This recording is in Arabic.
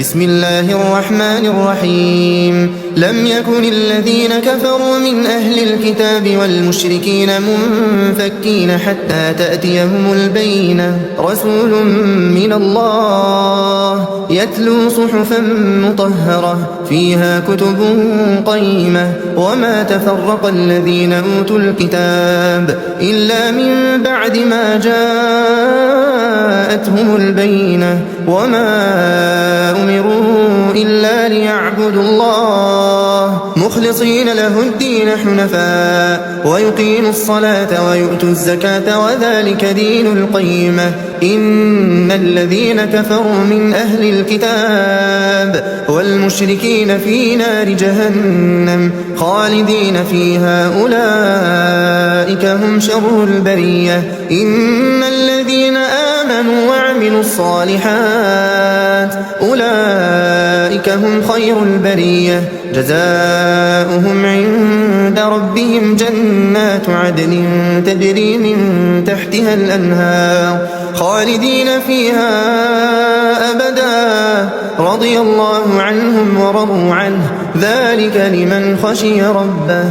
بسم الله الرحمن الرحيم لم يكن الذين كفروا من أهل الكتاب والمشركين منفكين حتى تأتيهم البينة رسول من الله يتلو صحفا مطهرة فيها كتب قيمة وما تفرق الذين أوتوا الكتاب إلا من بعد ما جاءتهم البينة وما أمروا إلا ليعبدوا الله مخلصين له الدين حنفاء ويقيموا الصلاة ويؤتوا الزكاة وذلك دين القيمة إن الذين كفروا من أهل الكتاب والمشركين في نار جهنم خالدين فيها أولئك هم شر البرية إن الذين آمنوا وعملوا الصالحات أولئك هم خير البرية جزاؤهم عند ربهم جنات عدن تجري من تحتها الأنهار خالدين فيها أبدا رضي الله عنهم ورضوا عنه ذلك لمن خشي ربه